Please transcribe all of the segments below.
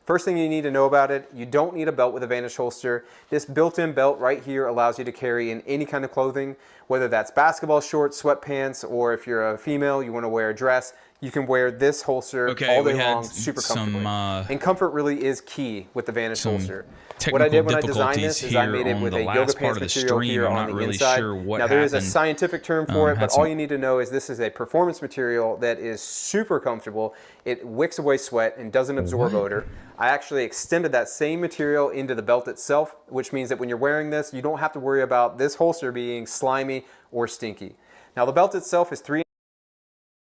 First thing you need to know about it, you don't need a belt with a Vanish holster. This built-in belt right here allows you to carry in any kind of clothing, whether that's basketball shorts, sweatpants, or if you're a female, you want to wear a dress, you can wear this holster all day long, super comfortably. And comfort really is key with the Vanish holster. What I did when I designed this is I made it with a yoga pants material here on the inside. Now there is a scientific term for it, but all you need to know is this is a performance material that is super comfortable. It wicks away sweat and doesn't absorb odor. I actually extended that same material into the belt itself, which means that when you're wearing this, you don't have to worry about this holster being slimy or stinky. Now the belt itself is 3.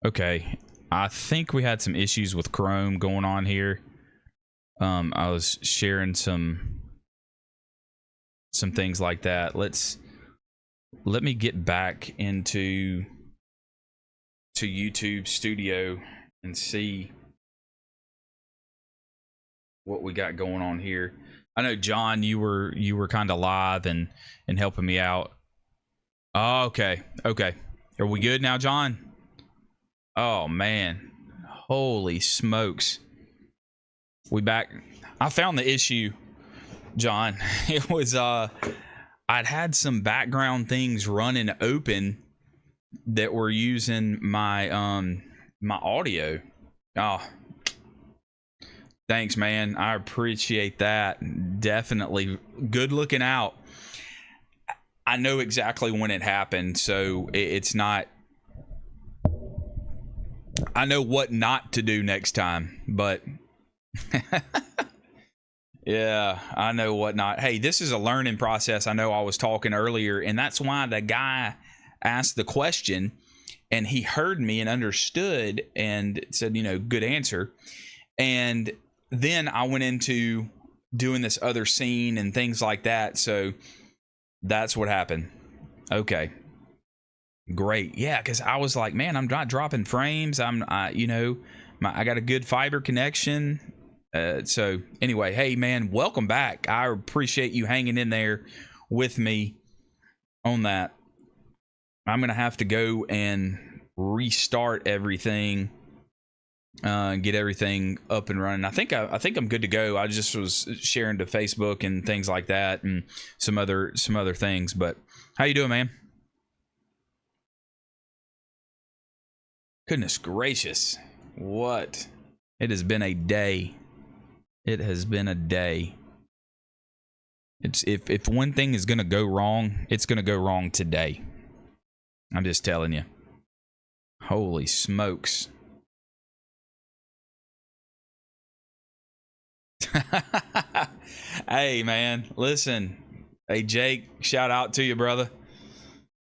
Okay, I think we had some issues with Chrome going on here. I was sharing some things like that. Let me get back into YouTube Studio and see what we got going on here. I know John, you were kind of live and helping me out. Oh, okay. Are we good now, John? Oh man, holy smokes. We back. I found the issue, John. It was I'd had some background things running open that were using my my audio. Oh, thanks, man. I appreciate that. Definitely. Good looking out. I know exactly when it happened, so it's not. I know what not to do next time, but yeah, I know what not. Hey, this is a learning process. I know I was talking earlier, and that's why the guy asked the question, and he heard me and understood and said, you know, good answer. And then I went into doing this other scene and things like that. So that's what happened. Okay. Great. Yeah, because I was like, man, I'm not dropping frames. I got a good fiber connection. So anyway, hey, man, welcome back. I appreciate you hanging in there with me on that. I'm going to have to go and restart everything, get everything up and running. I think I'm good to go. I just was sharing to Facebook and things like that and some other things. But how you doing, man? Goodness gracious. What? It has been a day. It has been a day. It's if one thing is going to go wrong, it's going to go wrong today. I'm just telling you. Holy smokes. Hey, man, listen. Hey, Jake, shout out to you, brother.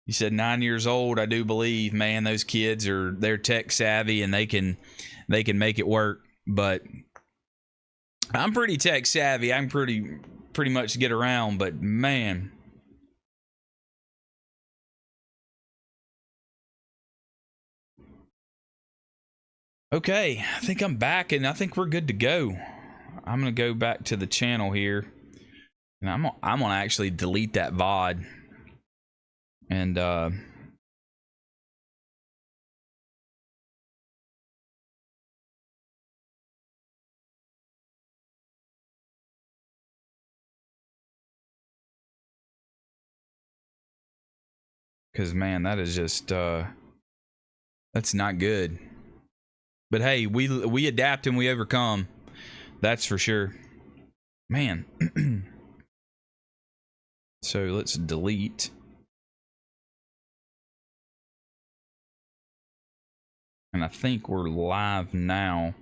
You said 9 years old, I do believe. Man, those kids they're tech savvy and they can make it work. But I'm pretty tech savvy. I can pretty much get around, but man. Okay, I think I'm back and I think we're good to go. I'm gonna go back to the channel here, and I'm gonna actually delete that VOD. And because man, that is just that's not good. But hey, we adapt and we overcome. That's for sure. Man. So let's delete. And I think we're live now.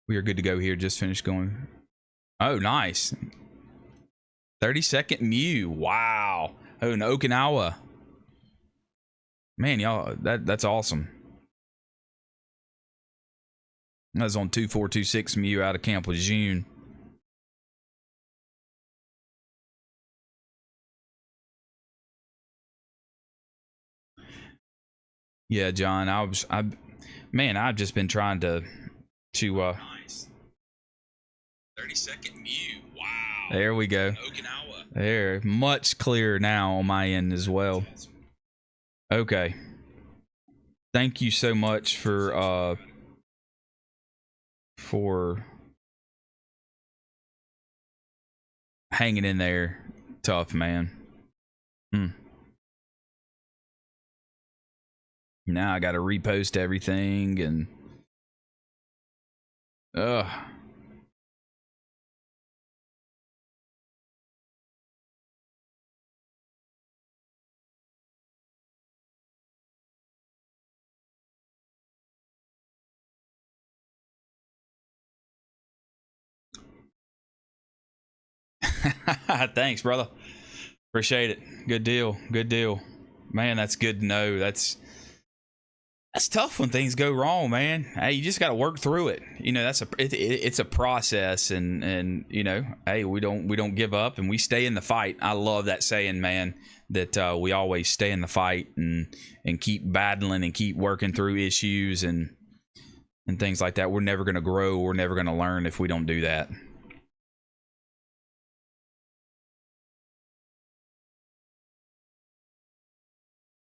We are good to go here. Just finished going. Oh, nice. 30-second Mew. Wow. Oh, in Okinawa. Man, y'all, that's awesome. I was on 2426 Mew out of Camp Lejeune. Yeah, John, I've just been trying to nice. 30-second Mew. Wow. There we go. Okinawa. There, much clearer now on my end as well. Okay. Thank you so much for for hanging in there. Tough, man. Now I got to repost everything and thanks, brother. Appreciate it. Good deal. Good deal. Man, that's good to know. That's tough when things go wrong, man. Hey, you just got to work through it. You know, it's a process, and you know, hey, we don't give up, and we stay in the fight. I love that saying, man, that we always stay in the fight and keep battling and keep working through issues and things like that. We're never going to grow. We're never going to learn if we don't do that.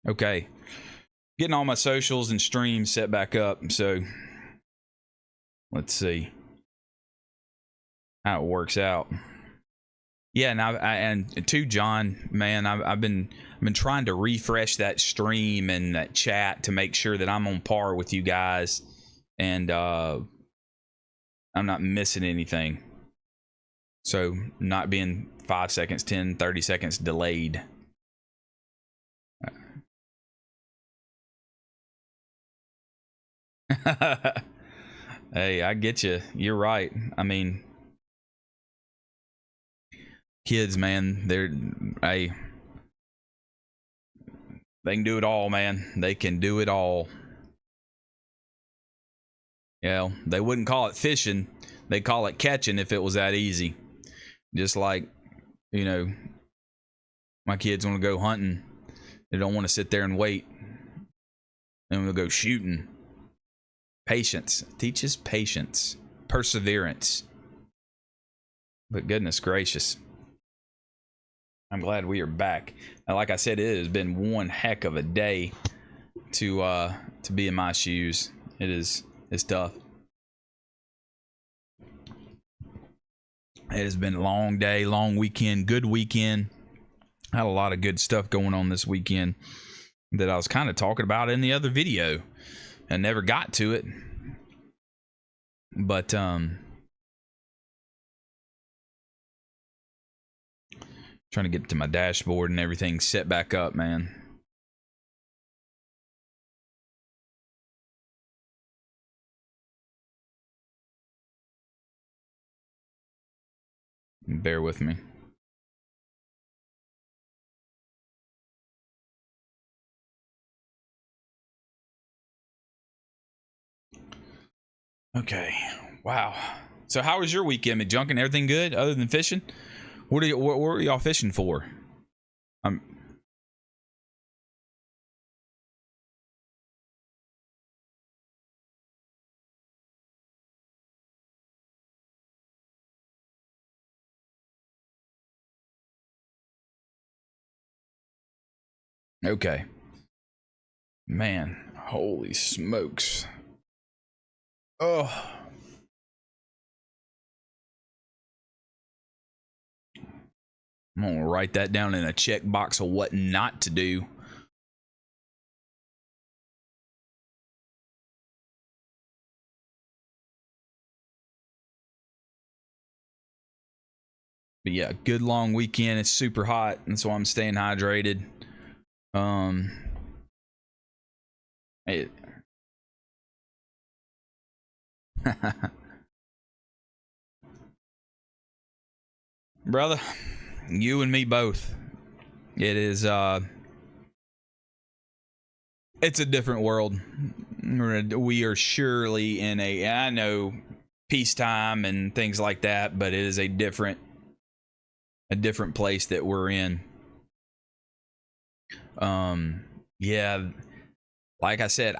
Okay, getting all my socials and streams set back up, so let's see how it works out. Yeah, and to John, man, I've been trying to refresh that stream and that chat to make sure that I'm on par with you guys, and I'm not missing anything, so not being 5 seconds, 10, 30 seconds delayed. Hey, I get you. You're right. I mean, kids, man, they can do it all, man. They can do it all. Yeah, they wouldn't call it fishing. They'd call it catching if it was that easy. Just like, you know, my kids want to go hunting. They don't want to sit there and wait. They want to go shooting. Patience. Teaches patience. Perseverance. But goodness gracious. I'm glad we are back. Now, like I said, it has been one heck of a day to be in my shoes. It's tough. It has been a long day, long weekend, good weekend. I had a lot of good stuff going on this weekend that I was kind of talking about in the other video. I never got to it, but trying to get to my dashboard and everything set back up, man. Bear with me. Okay. Wow. So how was your weekend? Junking, everything good other than fishing? What were y'all fishing for? Okay. Man, holy smokes. Oh. I'm gonna write that down in a checkbox of what not to do. But yeah, good long weekend. It's super hot, and so I'm staying hydrated. Brother, you and me both. It is it's a different world. We are surely in I know peacetime and things like that, but it is a different place that we're in. Yeah, like I said,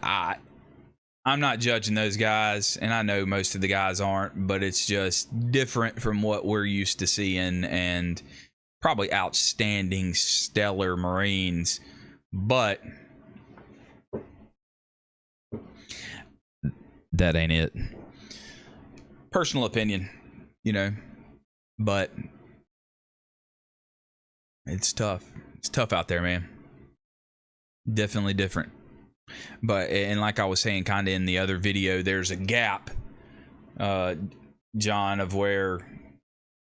I'm not judging those guys, and I know most of the guys aren't, but it's just different from what we're used to seeing, and probably outstanding, stellar Marines, but that ain't it. personal opinion, you know, but it's tough. It's tough out there, man. Definitely different. But, and like I was saying kind of in the other video, there's a gap, John, of where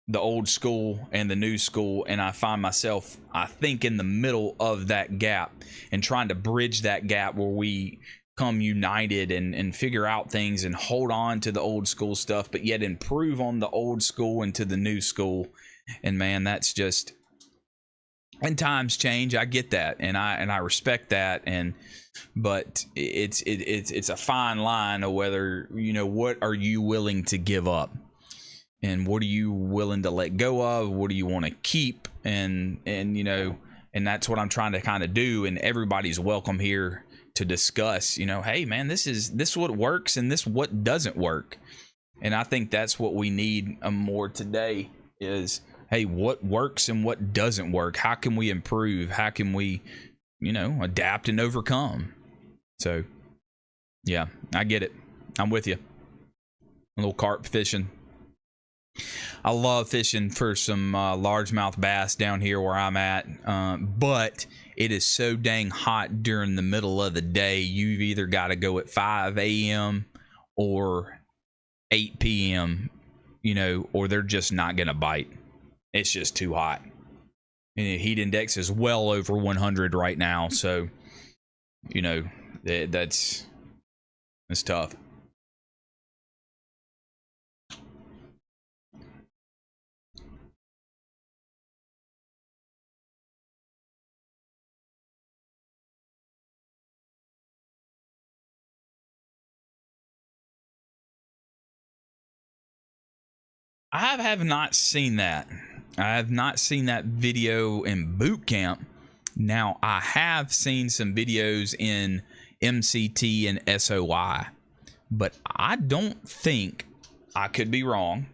the old school and the new school, and I find myself, I think, in the middle of that gap and trying to bridge that gap where we come united and figure out things and hold on to the old school stuff, but yet improve on the old school and to the new school. And man, that's just, and times change. I get that, and I respect that, but it's a fine line of whether, you know, what are you willing to give up, and what are you willing to let go of, what do you want to keep, and you know, and that's what I'm trying to kind of do. And everybody's welcome here to discuss, you know, hey man, this what works and this what doesn't work. And I think that's what we need more today is, hey, what works and what doesn't work? How can we improve? How can we, you know, adapt and overcome? So, yeah, I get it. I'm with you. A little carp fishing. I love fishing for some largemouth bass down here where I'm at, but it is so dang hot during the middle of the day. You've either got to go at 5 a.m. or 8 p.m., you know, or they're just not going to bite. It's just too hot. And the heat index is well over 100 right now. So, you know, that's tough. I have not seen that. I have not seen that video in boot camp. Now, I have seen some videos in MCT and SOI, but I don't think, I could be wrong,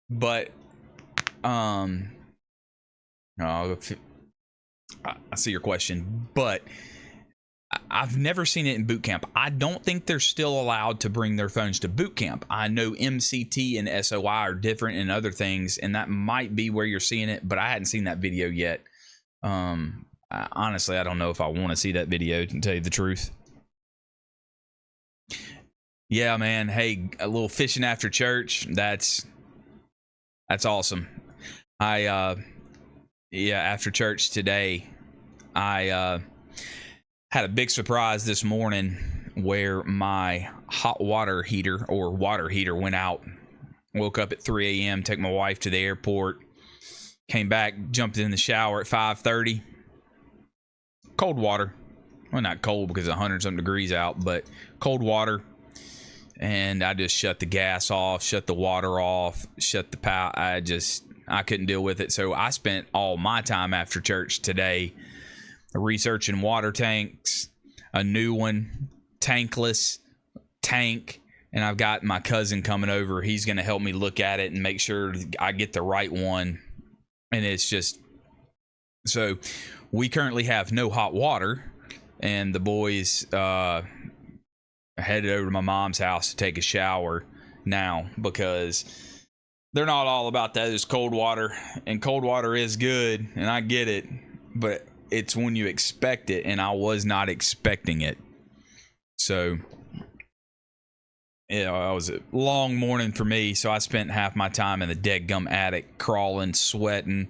but I see your question, but I've never seen it in boot camp. I don't think they're still allowed to bring their phones to boot camp. I know MCT and SOI are different in other things, and that might be where you're seeing it, but I hadn't seen that video yet. Honestly, I don't know if I want to see that video, to tell you the truth. Yeah, man. Hey, a little fishing after church. That's awesome. After church today, I had a big surprise this morning where my hot water heater or water heater went out. Woke up at 3 a.m., took my wife to the airport, came back, jumped in the shower at 5:30. Cold water. Well, not cold because it's 100-something degrees out, but cold water. And I just shut the gas off, shut the water off, shut the power. I couldn't deal with it. So I spent all my time after church today researching water tanks, a new one, tankless tank, and I've got my cousin coming over. He's going to help me look at it and make sure I get the right one. And it's just, so we currently have no hot water, and the boys headed over to my mom's house to take a shower now because they're not all about that. It's cold water, and cold water is good, and I get it, but it's when you expect it, and I was not expecting it. So, you know, it was a long morning for me, so I spent half my time in the deadgum attic, crawling, sweating,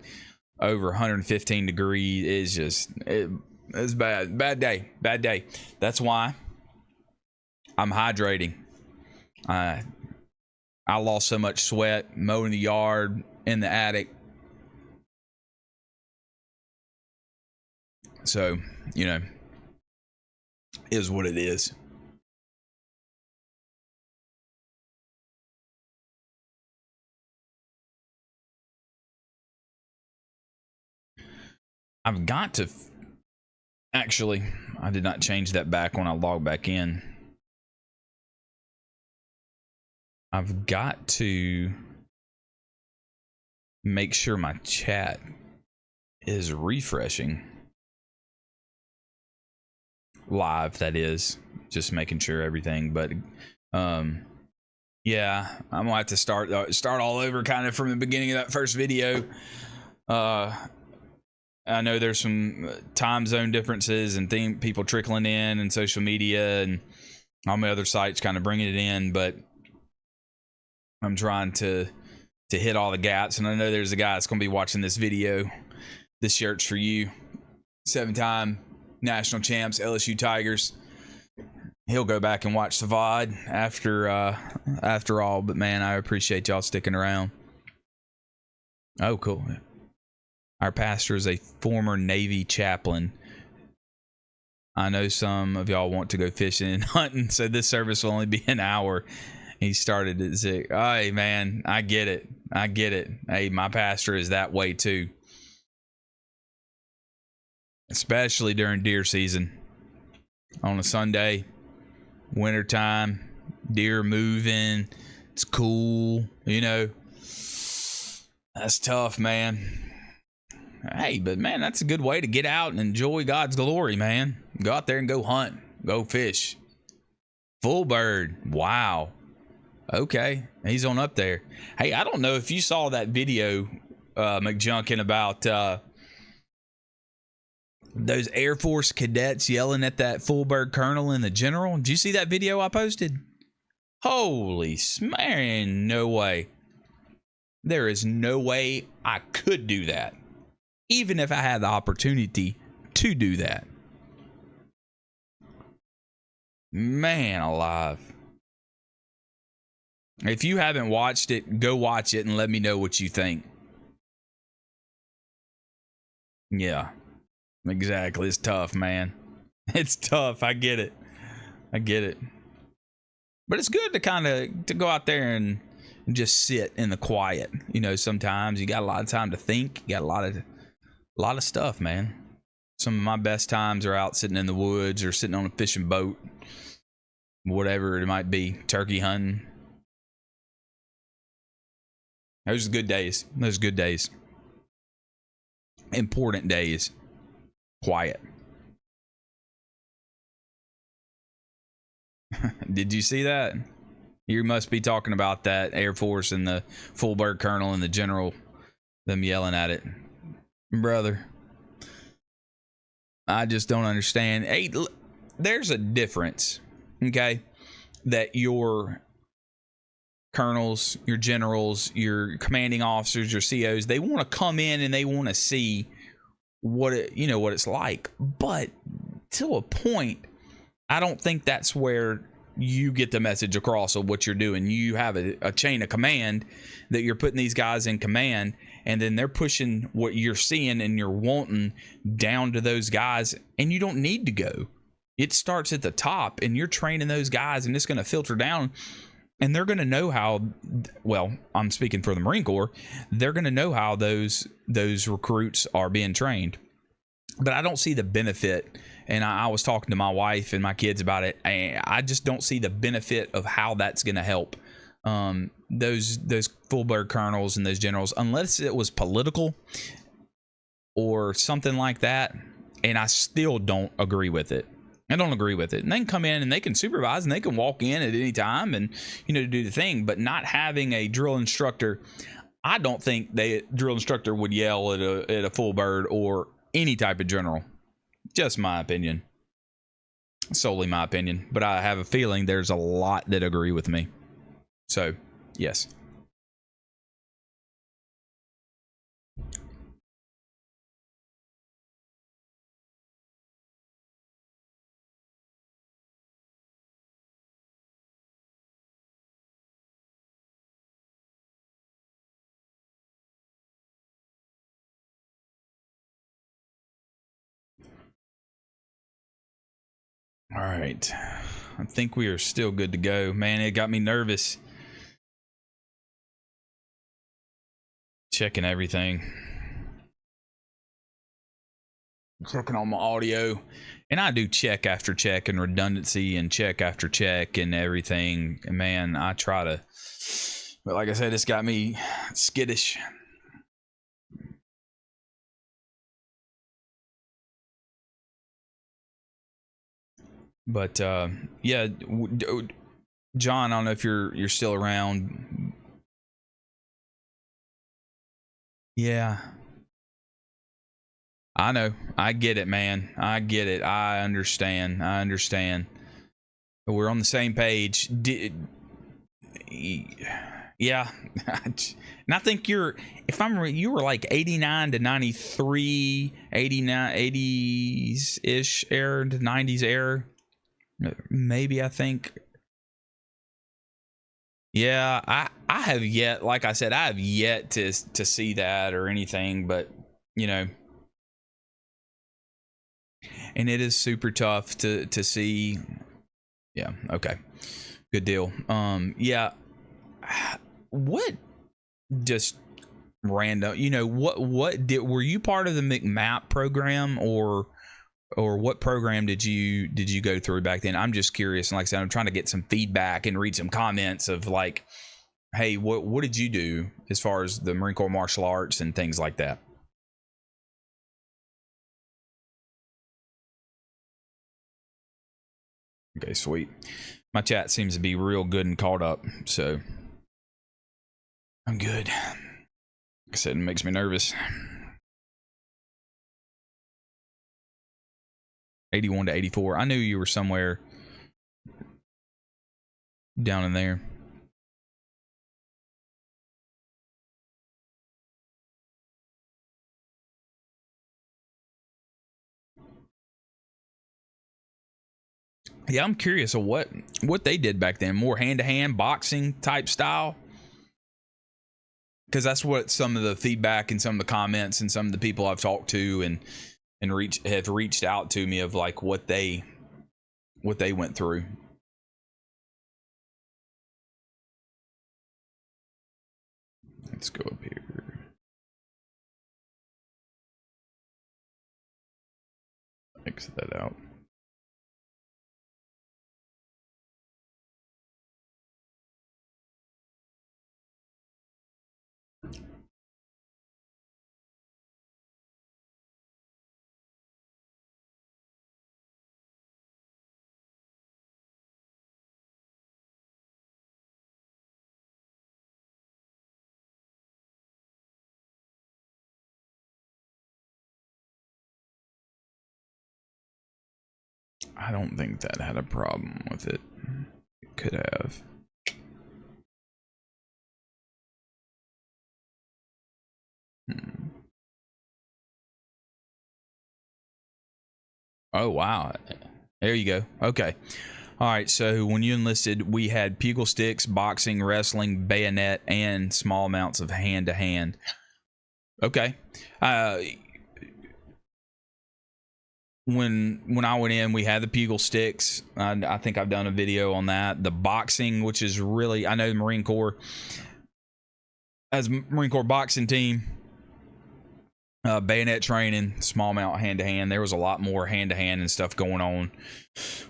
over 115 degrees. It's bad. Bad day. That's why I'm hydrating. I lost so much sweat mowing the yard, in the attic. So, you know, is what it is. I've got to, actually, I did not change that back when I logged back in. I've got to make sure my chat is refreshing. Live, that is, just making sure everything. But Yeah, I'm gonna have to start all over kind of from the beginning of that first video. I know there's some time zone differences and people trickling in and social media and all my other sites kind of bringing it in, but I'm trying to hit all the gaps. And I know there's a guy that's going to be watching this video. This shirt's for you. 7-time national champs, LSU Tigers. He'll go back and watch the VOD after all. But man, I appreciate y'all sticking around. Oh, cool. Our pastor is a former Navy chaplain. I know some of y'all want to go fishing and hunting, so this service will only be an hour. He started at 6. Hey, man, I get it. Hey, my pastor is that way too. Especially during deer season. On a Sunday, wintertime, deer moving. It's cool, you know. That's tough, man. Hey, but man, that's a good way to get out and enjoy God's glory, man. Go out there and go hunt, go fish. Full bird. Wow. Okay, he's on up there. Hey, I don't know if you saw that video, McJunkin, about those Air Force cadets yelling at that full bird colonel and the general. Did you see that video I posted? Holy man, no way. There is no way I could do that, even if I had the opportunity to do that. Man alive. If you haven't watched it, go watch it and let me know what you think. Yeah, exactly. It's tough, man. It's tough. I get it. But it's good to go out there and just sit in the quiet. You know, sometimes you got a lot of time to think. You got a lot of stuff, man. Some of my best times are out sitting in the woods or sitting on a fishing boat, whatever it might be, turkey hunting. Those are good days. Important days. Quiet. Did you see that? You must be talking about that Air Force and the full bird colonel and the general, them yelling at it. Brother, I just don't understand. Hey, there's a difference, okay, that your colonels, your generals, your commanding officers, your COs, they want to come in and they want to see what it's like. But to a point, I don't think that's where you get the message across of what you're doing. You have a chain of command that you're putting these guys in command, and then they're pushing what you're seeing and you're wanting down to those guys, and you don't need to go. It starts at the top, and you're training those guys, and it's going to filter down. And they're going to know how, well, I'm speaking for the Marine Corps, they're going to know how those recruits are being trained. But I don't see the benefit, and I was talking to my wife and my kids about it, and I just don't see the benefit of how that's going to help those full bird colonels and those generals, unless it was political or something like that, and I still don't agree with it. And they can come in and they can supervise and they can walk in at any time and, do the thing. But not having a drill instructor, I don't think drill instructor would yell at a full bird or any type of general. Just my opinion. Solely my opinion. But I have a feeling there's a lot that agree with me. So, yes. All right. I think we are still good to go. Man, it got me nervous. Checking everything. Checking on my audio. And I do check after check and redundancy and check after check and everything. And man, I try to. But like I said, it's got me skittish. But yeah, John, I don't know if you're still around. Yeah. I know. I get it, man. I get it. I understand. We're on the same page. Yeah. And I think you were like 89 to 93, 89, 80s ish error to 90s error. Maybe, I think. Yeah, I have yet, like I said, I have yet to see that or anything, but you know, and it is super tough to see. Yeah, okay. Good deal. Yeah. What just random, were you part of the MCMAP program, or what program did you go through back then? I'm just curious, and like I said, I'm trying to get some feedback and read some comments of like, hey, what did you do as far as the Marine Corps martial arts and things like that? Okay, sweet. My chat seems to be real good and caught up, so I'm good. Like I said, it makes me nervous. 81 to 84. I knew you were somewhere down in there. Yeah, I'm curious of what they did back then. More hand-to-hand boxing type style, because that's what some of the feedback and some of the comments and some of the people I've talked to and have reached out to me of like what they went through. Let's go up here. Exit that out. I don't think that had a problem with it. It could have. Oh, wow. There you go. Okay. All right. So when you enlisted, we had pugil sticks, boxing, wrestling, bayonet, and small amounts of hand to hand. Okay. When I went in, we had the pugil sticks. I think I've done a video on that. The boxing, which is really, I know the Marine Corps, as Marine Corps boxing team, bayonet training, small amount hand to hand. There was a lot more hand to hand and stuff going on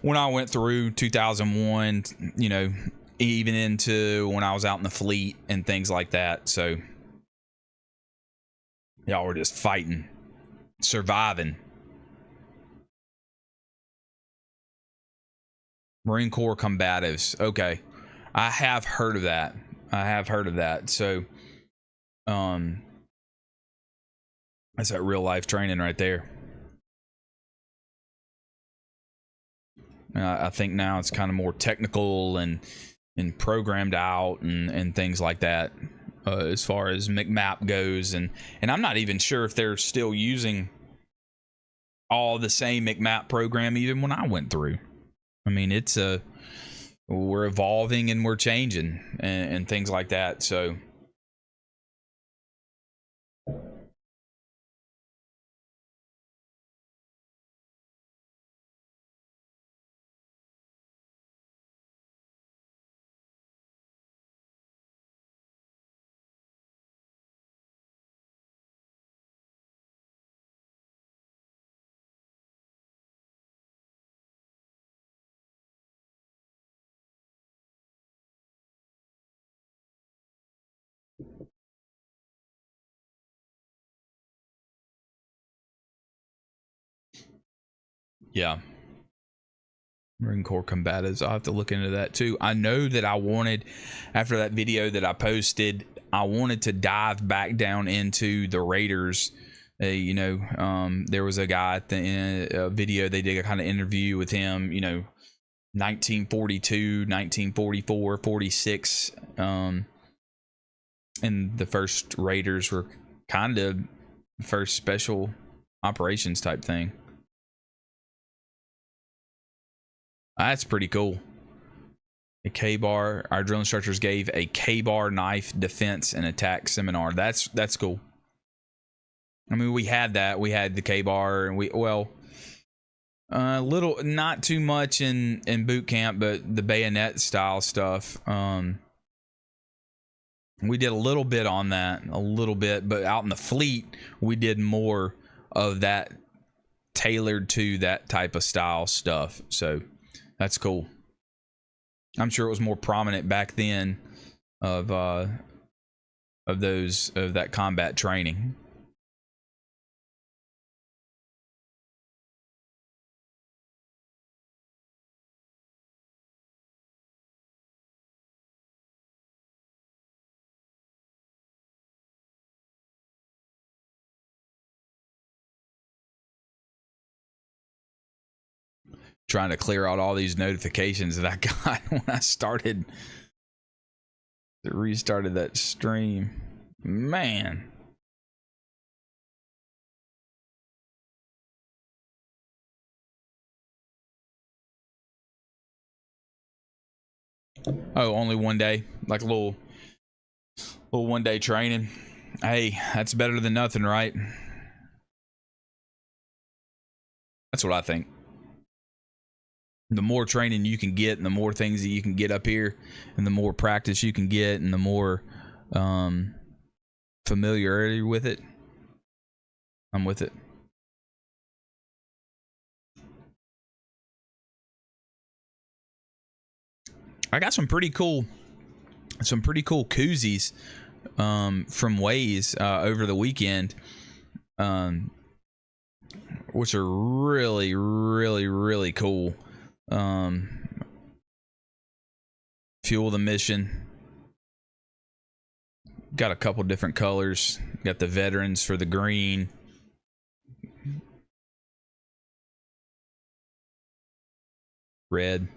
when I went through 2001. You know, even into when I was out in the fleet and things like that. So y'all were just fighting, surviving. Marine Corps combatives. Okay, I have heard of that. So, that's that real life training right there. I think now it's kind of more technical and programmed out and things like that, as far as MCMAP goes, and I'm not even sure if they're still using all the same MCMAP program even when I went through. I mean, we're evolving and we're changing and things like that. So yeah. Marine Corps combatives. I'll have to look into that too. I know that I wanted, after that video that I posted, I wanted to dive back down into the Raiders. There was a guy at the end, a video they did a kind of interview with him, 1942, 1944, 46. And the first Raiders were kind of first special operations type thing. That's pretty cool. A K-bar. Our drill instructors gave a K-bar knife defense and attack seminar. That's cool. I mean, we had that. We had the K-bar, and little, not too much in boot camp, but the bayonet style stuff. We did a little bit on that, but out in the fleet, we did more of that tailored to that type of style stuff. So that's cool. I'm sure it was more prominent back then of that combat training. Trying to clear out all these notifications that I got when I restarted that stream. Man. Oh, only one day, like a little 1 day training. Hey, that's better than nothing, right? That's what I think. The more training you can get, and the more things that you can get up here, and the more practice you can get, and the more familiarity with it, I'm with it. I got some pretty cool koozies from Waze over the weekend, which are really, really, really cool. Fuel the mission. Got a couple different colors. Got the veterans for the green. Red.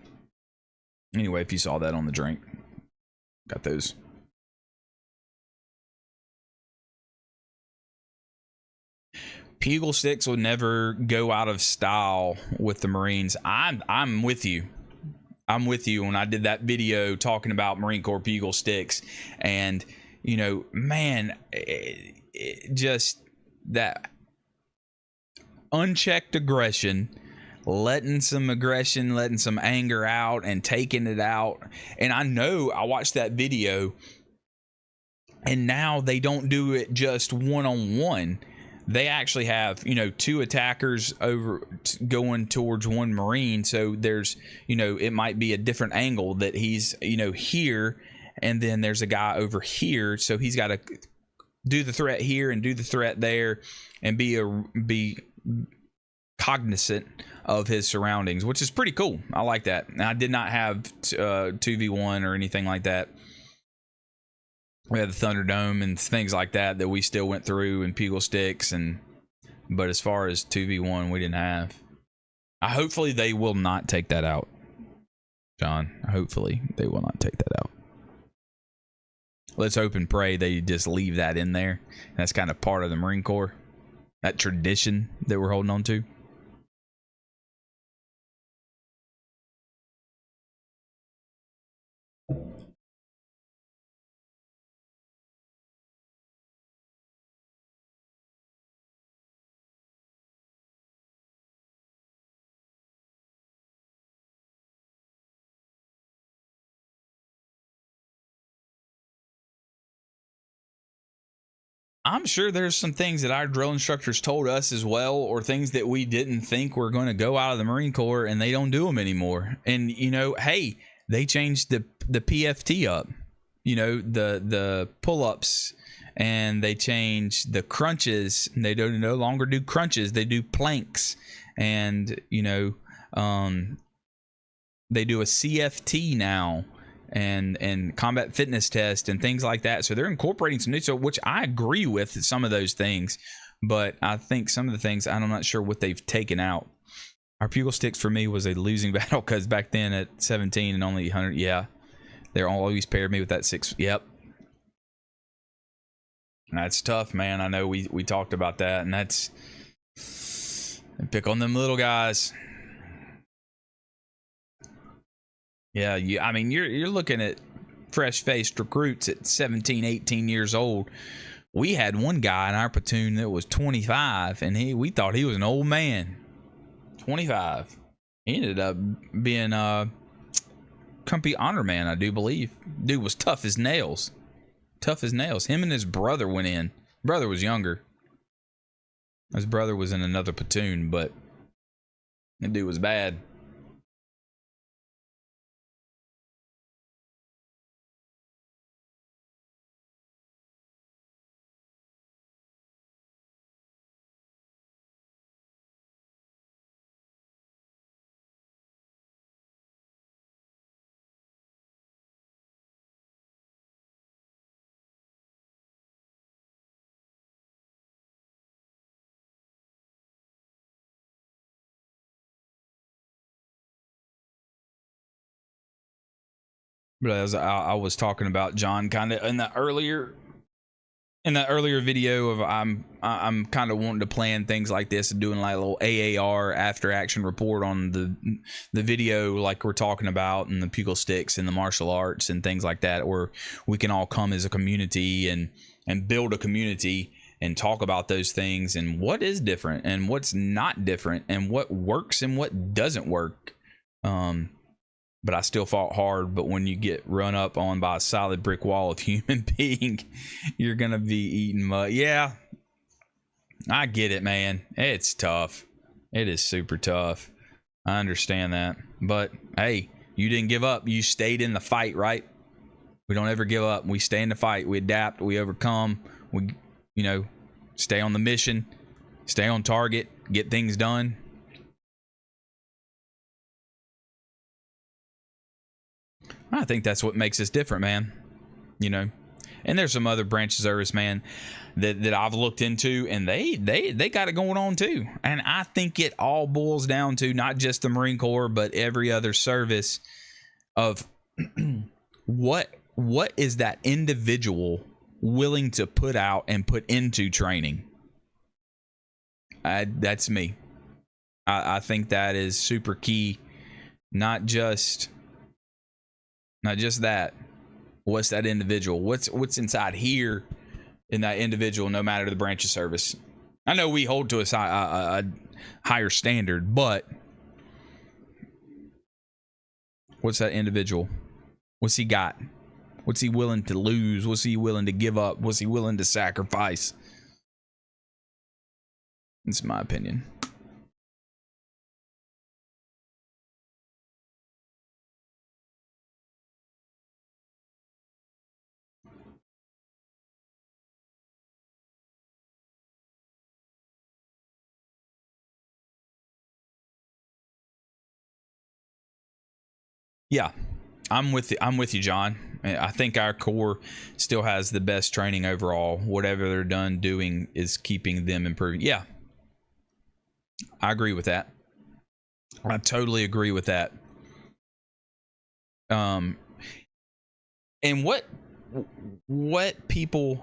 Anyway, if you saw that on the drink, got those. Pugil sticks will never go out of style with the Marines. I'm with you. I'm with you when I did that video talking about Marine Corps Pugil sticks, and man, just that unchecked aggression, letting some anger out and taking it out. And I know I watched that video, and now they don't do it just one-on-one. They actually have, two attackers over going towards one Marine. So there's, it might be a different angle that he's, here, and then there's a guy over here. So he's got to do the threat here and do the threat there, and be cognizant of his surroundings, which is pretty cool. I like that. And I did not have 2v1 or anything like that. We had the Thunderdome and things like that we still went through, and Pugil sticks, but as far as 2v1, we didn't have. Hopefully they will not take that out, John. Hopefully they will not take that out. Let's hope and pray they just leave that in there. That's kind of part of the Marine Corps, that tradition that we're holding on to. I'm sure there's some things that our drill instructors told us as well, or things that we didn't think were going to go out of the Marine Corps, and they don't do them anymore. And hey, they changed the PFT up, the pull-ups, and they changed the crunches. They don't no longer do crunches; they do planks, and they do a CFT now and combat fitness test and things like that. So they're incorporating some new stuff, which I agree with some of those things. But I think some of the things, I'm not sure what they've taken out. Our pugil sticks for me was a losing battle because back then at 17 and only 100, yeah, they're always paired me with that 6. Yep. That's tough, man. I know we talked about that, and that's pick on them little guys. Yeah, I mean, you're looking at fresh-faced recruits at 17, 18 years old. We had one guy in our platoon that was 25, and we thought he was an old man. 25. He ended up being a Company Honor Man, I do believe. Dude was tough as nails. Tough as nails. Him and his brother went in. Brother was younger. His brother was in another platoon, but that dude was bad. But as I was talking about John kind of in that earlier video of I'm kind of wanting to plan things like this and doing like a little AAR after action report on the video like we're talking about, and the pugil sticks and the martial arts and things like that, where we can all come as a community and build a community and talk about those things and what is different and what's not different and what works and what doesn't work. But I still fought hard. But when you get run up on by a solid brick wall of human being, you're going to be eating mud. Yeah, I get it, man. It's tough. It is super tough. I understand that. But, hey, you didn't give up. You stayed in the fight, right? We don't ever give up. We stay in the fight. We adapt. We overcome. We, stay on the mission. Stay on target. Get things done. I think that's what makes us different, man. And there's some other branches of service, man, that I've looked into, and they got it going on too. And I think it all boils down to not just the Marine Corps, but every other service of what is that individual willing to put out and put into training. That's me. I think that is super key. Not just that. What's that individual? What's inside here in that individual, no matter the branch of service. I know we hold to a higher standard, but what's that individual? What's he got? What's he willing to lose? What's he willing to give up? What's he willing to sacrifice? That's my opinion. Yeah, I'm with you, John. I think our Corps still has the best training overall. Whatever they're done doing is keeping them improving. Yeah, I agree with that. I totally agree with that. And what people,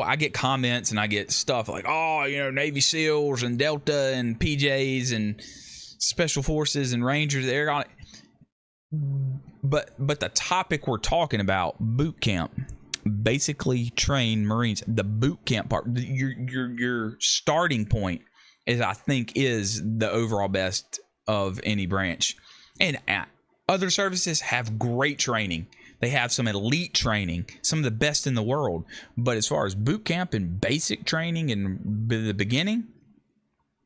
I get comments and I get stuff like, oh, Navy SEALs and Delta and PJs and Special Forces and Rangers, they're on it. But the topic we're talking about, boot camp, basically train Marines, the boot camp part, your starting point is, I think, is the overall best of any branch. And other services have great training. They have some elite training, some of the best in the world. But as far as boot camp and basic training in the beginning,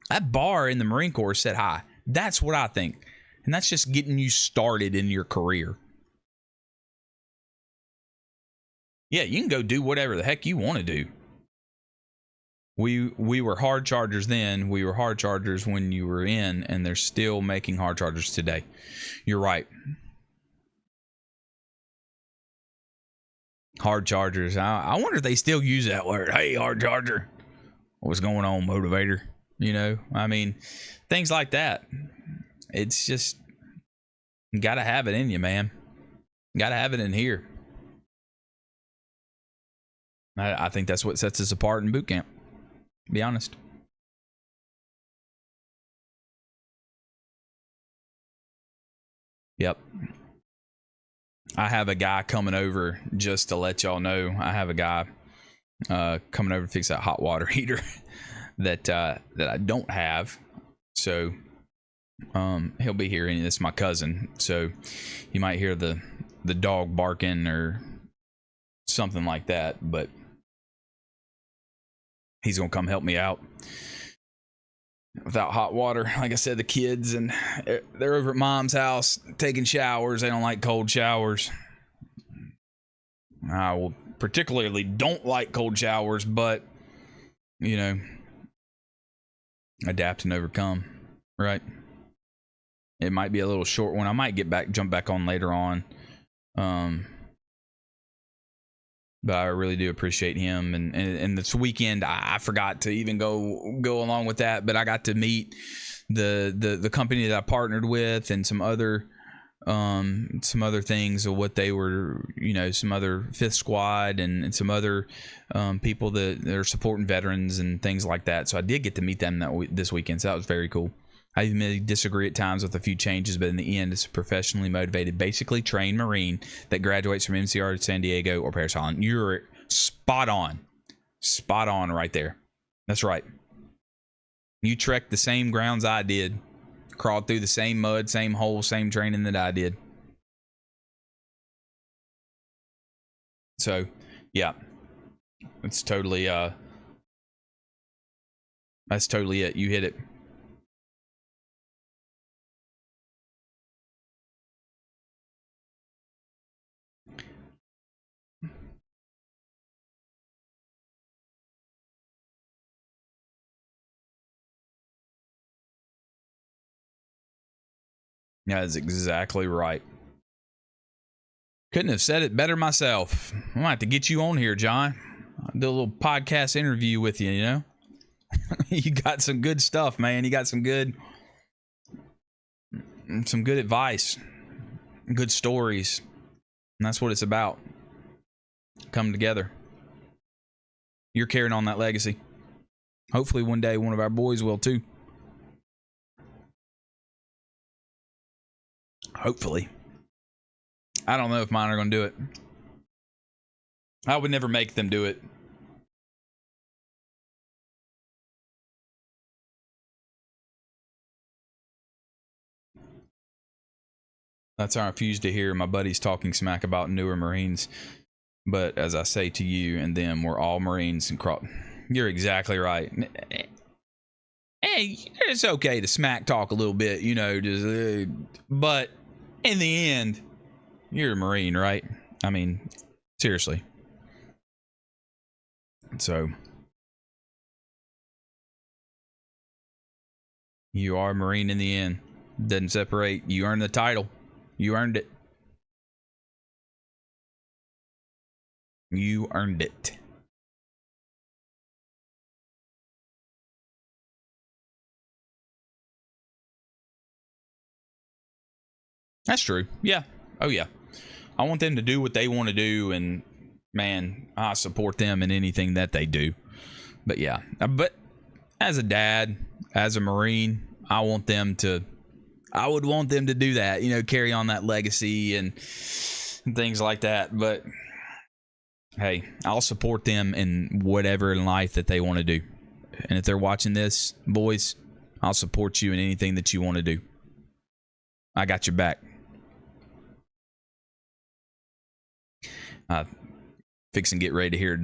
that bar in the Marine Corps is set high. That's what I think. And that's just getting you started in your career. Yeah, you can go do whatever the heck you want to do. we were hard chargers then. We were hard chargers when you were in, and they're still making hard chargers today. You're right. Hard chargers. I wonder if they still use that word. Hey, hard charger. What's going on, motivator? You know, I mean, things like that. It's just, you got to have it in you, man. You got to have it in here. I think that's what sets us apart in boot camp, to be honest. Yep. I have a guy coming over, just to let y'all know. I have a guy coming over to fix that hot water heater that I don't have. So he'll be here, and this is my cousin. So you might hear the dog barking or something like that, but he's gonna come help me out without hot water. Like I said, the kids, and they're over at mom's house taking showers. They don't like cold showers. I will particularly don't like cold showers, but you know, adapt and overcome, right? It might be a little short one. I might jump back on later on. But I really do appreciate him, and this weekend I forgot to even go along with that, but I got to meet the company that I partnered with, and some other things of what they were, you know, some other Fifth Squad and some other people that are supporting veterans and things like that. So I did get to meet them this weekend, so that was very cool. I even may disagree at times with a few changes, but in the end, it's a professionally motivated, basically trained Marine that graduates from MCR to San Diego or Paris Island. You're spot on right there. That's right. You trekked the same grounds I did, crawled through the same mud, same holes, same training that I did. So, yeah, it's totally that's totally it. You hit it. Yeah, that's exactly right. Couldn't have said it better myself. I might have to get you on here, John. I'll do a little podcast interview with you, you know? You got some good stuff, man. You got some good advice, good stories. And that's what it's about. Come together. You're carrying on that legacy. Hopefully one day one of our boys will too. Hopefully. I don't know if mine are going to do it. I would never make them do it. That's how I refuse to hear my buddies talking smack about newer Marines. But as I say to you and them, we're all Marines and You're exactly right. Hey, it's okay to smack talk a little bit, you know, just, but in the end, you're a Marine, right? I mean, seriously. So, you are a Marine in the end. Doesn't separate. You earned the title. You earned it. You earned it. That's true. Yeah. Oh, yeah. I want them to do what they want to do, and man, I support them in anything that they do. But yeah, but as a dad, as a Marine, I would want them to do that, you know, carry on that legacy and things like that. But hey, I'll support them in whatever in life that they want to do. And if they're watching this, boys, I'll support you in anything that you want to do. I got your back. Fixing to get ready to hear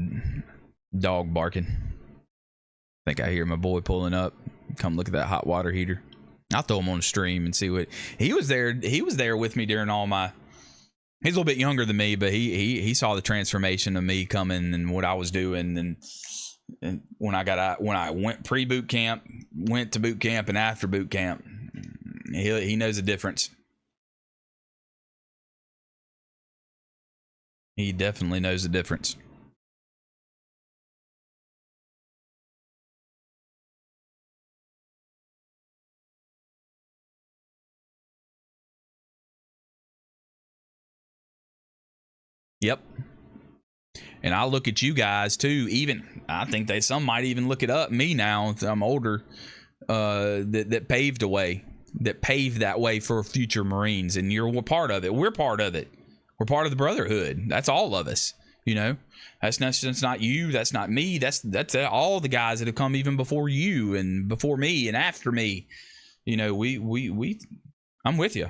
dog barking. I think I hear my boy pulling up. Come look at that hot water heater. I'll throw him on the stream and see what he was there. He was there with me during all my. He's a little bit younger than me, but he saw the transformation of me coming and what I was doing, and And when I went pre-boot camp, went to boot camp, and after boot camp, he knows the difference. He definitely knows the difference. Yep. And I look at you guys too. Even I think some might even look it up. Me now, I'm older. That paved a way, that paved that way for future Marines, and we're part of it. We're part of it. We're part of the brotherhood. That's all of us. You know, that's not you. That's not me. That's all the guys that have come even before you and before me and after me. You know, I'm with you.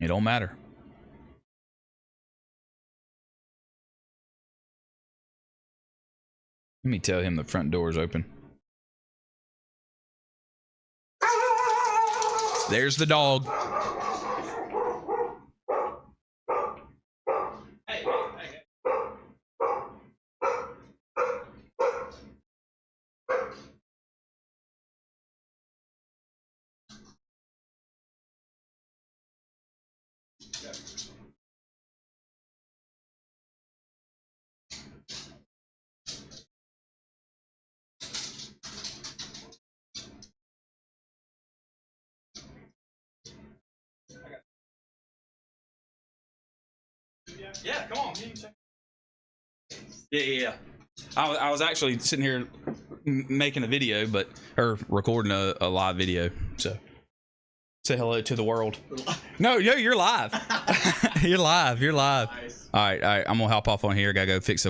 It don't matter. Let me tell him the front door is open. There's the dog. Yeah, come on. Yeah. I was actually sitting here making a video, or recording a live video. So say hello to the world. No, you're live. You're live. Nice. All right. I'm gonna hop off on here. Gotta go fix the